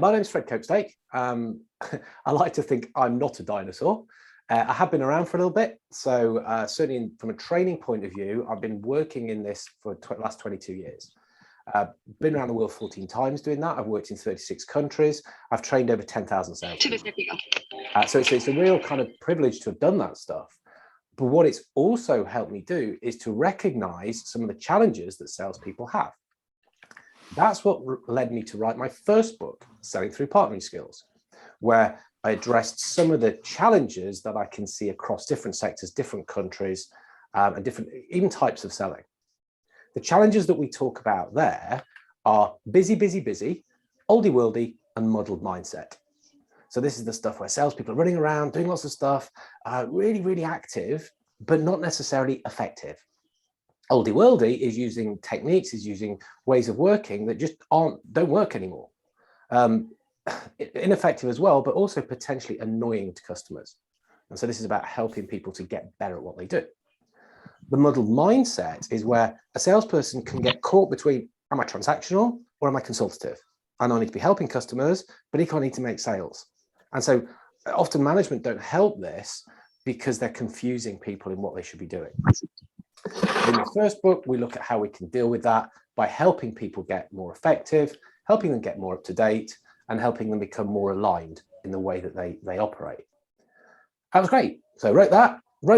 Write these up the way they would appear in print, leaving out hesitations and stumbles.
My name's Fred Copestake. I like to think I'm not a dinosaur. I have been around for a little bit. So certainly from a training point of view, I've been working in this for the last 22 years. Been around the world 14 times doing that. I've worked in 36 countries. I've trained over 10,000 salespeople. So it's a real kind of privilege to have done that stuff. But what it's also helped me do is to recognize some of the challenges that salespeople have. That's what led me to write my first book, Selling Through Partnering Skills, where I addressed some of the challenges that I can see across different sectors, different countries, and different even types of selling. The challenges that we talk about there are busy, busy, busy, oldie worldy, and muddled mindset. So this is the stuff where salespeople are running around, doing lots of stuff, really, really active, but not necessarily effective. Oldie worldy is using techniques, is using ways of working that just don't work anymore. Ineffective as well, but also potentially annoying to customers. And so this is about helping people to get better at what they do. The muddled mindset is where a salesperson can get caught between, am I transactional or am I consultative? And I need to be helping customers, but I need to make sales. And so often management don't help this because they're confusing people in what they should be doing. In the first book, we look at how we can deal with that by helping people get more effective, helping them get more up to date, and helping them become more aligned in the way that they operate. That was great. So I wrote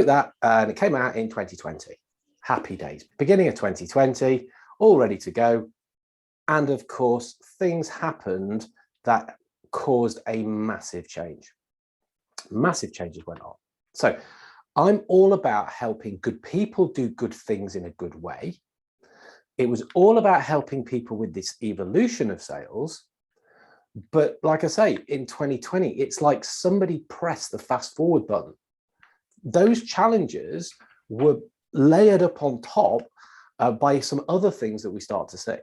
that, and it came out in 2020. Happy days. Beginning of 2020, all ready to go. And of course, things happened that caused a massive change. Massive changes went on. So I'm all about helping good people do good things in a good way. It was all about helping people with this evolution of sales. But like I say, in 2020, it's like somebody pressed the fast forward button. Those challenges were layered up on top by some other things that we start to see.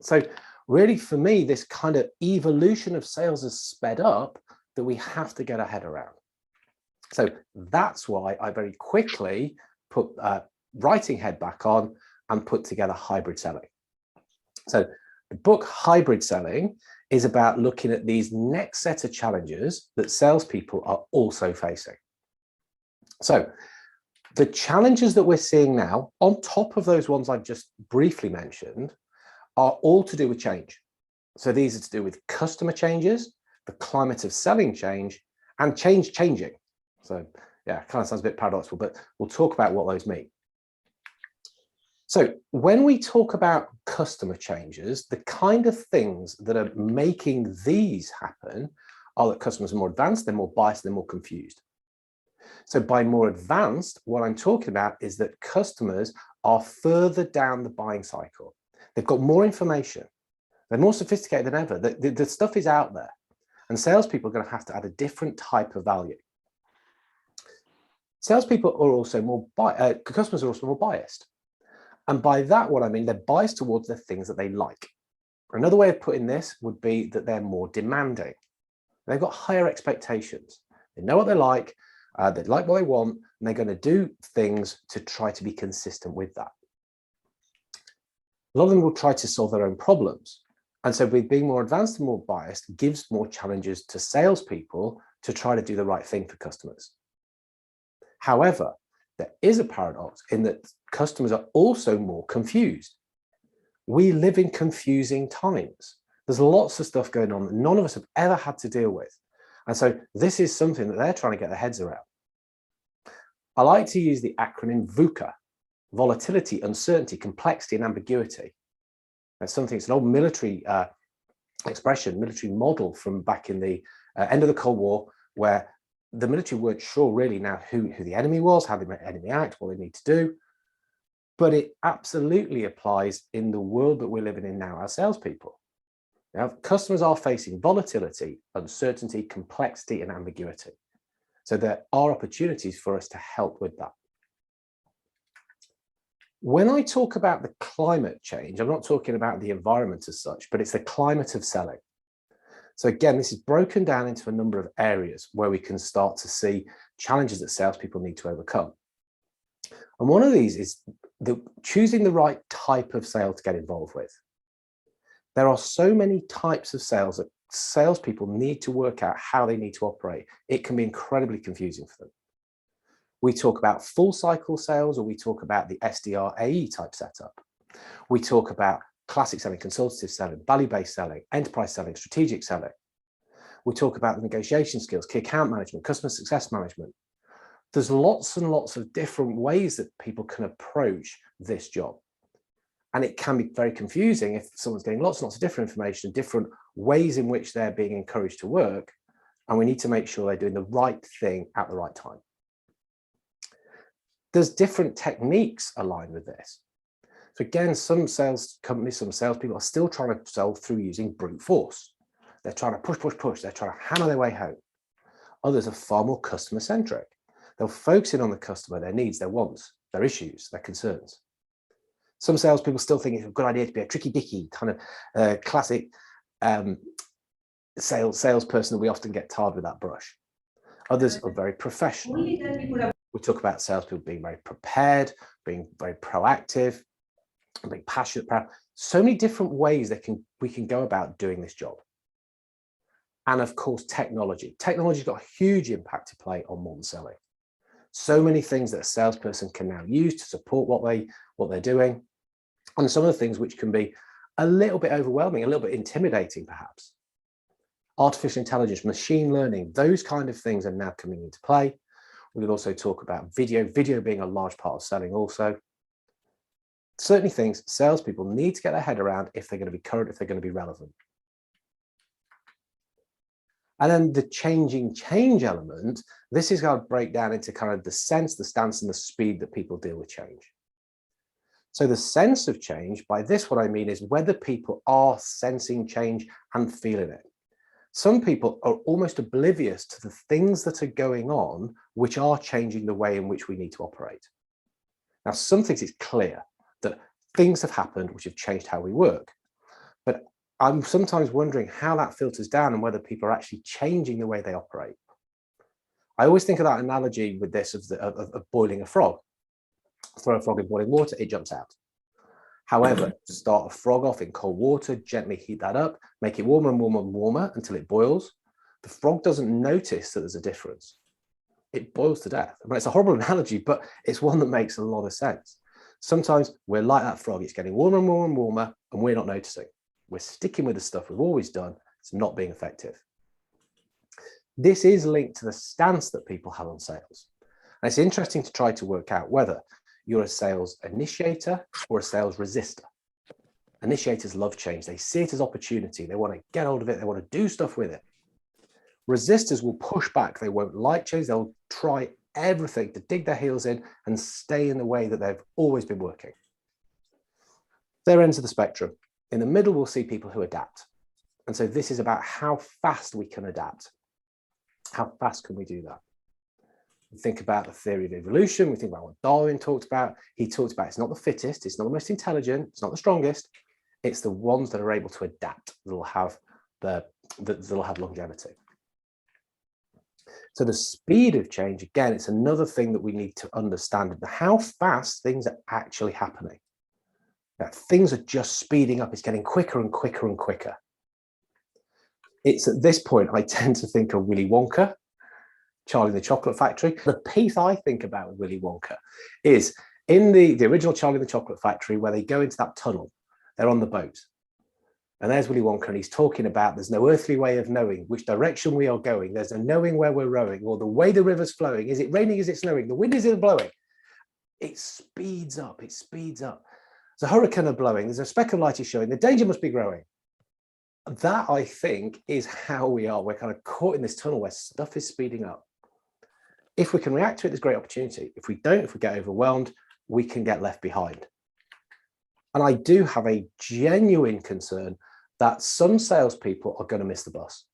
So really, for me, this kind of evolution of sales has sped up that we have to get our head around. So that's why I very quickly put writing head back on and put together hybrid selling. So the book Hybrid Selling is about looking at these next set of challenges that salespeople are also facing. So the challenges that we're seeing now, on top of those ones I've just briefly mentioned, are all to do with change. So these are to do with customer changes, the climate of selling change, and change changing. So yeah, kind of sounds a bit paradoxical, but we'll talk about what those mean. So when we talk about customer changes, the kind of things that are making these happen are that customers are more advanced, they're more biased, they're more confused. So by more advanced, what I'm talking about is that customers are further down the buying cycle. They've got more information. They're more sophisticated than ever. The stuff is out there. And salespeople are going to have to add a different type of value. Salespeople are also customers are also more biased. And by that, what I mean, they're biased towards the things that they like. Another way of putting this would be that they're more demanding. They've got higher expectations. They know what they like what they want, and they're going to do things to try to be consistent with that. A lot of them will try to solve their own problems. And so with being more advanced and more biased gives more challenges to salespeople to try to do the right thing for customers. However, there is a paradox in that customers are also more confused. We live in confusing times. There's lots of stuff going on that none of us have ever had to deal with. And so this is something that they're trying to get their heads around. I like to use the acronym VUCA: volatility, uncertainty, complexity, and ambiguity. That's something, it's an old military expression, military model from back in the end of the Cold War, where the military weren't sure really now who the enemy was, how the enemy act, what they need to do. But it absolutely applies in the world that we're living in now as salespeople. Now, customers are facing volatility, uncertainty, complexity, and ambiguity. So there are opportunities for us to help with that. When I talk about the climate change, I'm not talking about the environment as such, but it's the climate of selling. So again, this is broken down into a number of areas where we can start to see challenges that salespeople need to overcome. And one of these is choosing the right type of sale to get involved with. There are so many types of sales that salespeople need to work out how they need to operate, it can be incredibly confusing for them. We talk about full cycle sales, or we talk about the SDR AE type setup. We talk about classic selling, consultative selling, value-based selling, enterprise selling, strategic selling. We talk about the negotiation skills, key account management, customer success management. There's lots and lots of different ways that people can approach this job. And it can be very confusing if someone's getting lots and lots of different information, different ways in which they're being encouraged to work. And we need to make sure they're doing the right thing at the right time. There's different techniques aligned with this. So again, some sales companies, some salespeople are still trying to sell through using brute force. They're trying to push, push, push. They're trying to hammer their way home. Others are far more customer centric. They'll focus in on the customer, their needs, their wants, their issues, their concerns. Some salespeople still think it's a good idea to be a tricky dicky kind of classic salesperson that we often get tarred with that brush. Others are very professional. We talk about salespeople being very prepared, being very proactive, being passionate, proud. So many different ways that we can go about doing this job. And of course, technology. Technology's got a huge impact to play on modern selling. So many things that a salesperson can now use to support what they're doing. And some of the things which can be a little bit overwhelming, a little bit intimidating, perhaps. Artificial intelligence, machine learning, those kind of things are now coming into play. We could also talk about video being a large part of selling also. Certainly things salespeople need to get their head around if they're going to be current, if they're going to be relevant. And then the changing change element, this is going to break down into kind of the sense, the stance, and the speed that people deal with change. So the sense of change, by this what I mean is whether people are sensing change and feeling it. Some people are almost oblivious to the things that are going on which are changing the way in which we need to operate. Now, some things it's clear that things have happened which have changed how we work. But I'm sometimes wondering how that filters down and whether people are actually changing the way they operate. I always think of that analogy with this of boiling a frog. Throw a frog in boiling water, it jumps out. However, start a frog off in cold water, gently heat that up, make it warmer and warmer and warmer until it boils. The frog doesn't notice that there's a difference. It boils to death. I mean, it's a horrible analogy, but it's one that makes a lot of sense. Sometimes we're like that frog. It's getting warmer and warmer and warmer, and we're not noticing. We're sticking with the stuff we've always done. It's not being effective. This is linked to the stance that people have on sales. And it's interesting to try to work out whether you're a sales initiator or a sales resistor. Initiators love change. They see it as opportunity. They want to get hold of it. They want to do stuff with it. Resistors will push back. They won't like change. They'll try everything to dig their heels in and stay in the way that they've always been working. They're ends of the spectrum. In the middle, we'll see people who adapt. And so this is about how fast we can adapt. How fast can we do that? We think about the theory of evolution. We think about what Darwin talked about. He talked about it's not the fittest, it's not the most intelligent, it's not the strongest. It's the ones that are able to adapt that will have longevity. So the speed of change, again, it's another thing that we need to understand, how fast things are actually happening. That things are just speeding up. It's getting quicker and quicker and quicker. It's at this point I tend to think of Willy Wonka, Charlie and the Chocolate Factory. The piece I think about with Willy Wonka is in the original Charlie and the Chocolate Factory, where they go into that tunnel, they're on the boat. And there's Willy Wonka, and he's talking about there's no earthly way of knowing which direction we are going. There's no knowing where we're rowing or the way the river's flowing. Is it raining? Is it snowing? The wind is blowing. It speeds up. It speeds up. There's a hurricane blowing. There's a speck of light is showing. The danger must be growing. That, I think, is how we are. We're kind of caught in this tunnel where stuff is speeding up. If we can react to it, there's great opportunity. If we don't, if we get overwhelmed, we can get left behind. And I do have a genuine concern that some salespeople are going to miss the bus.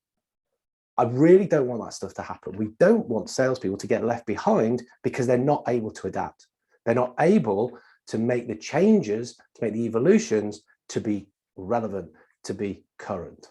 I really don't want that stuff to happen. We don't want salespeople to get left behind because they're not able to adapt. They're not able to make the changes, to make the evolutions, to be relevant, to be current.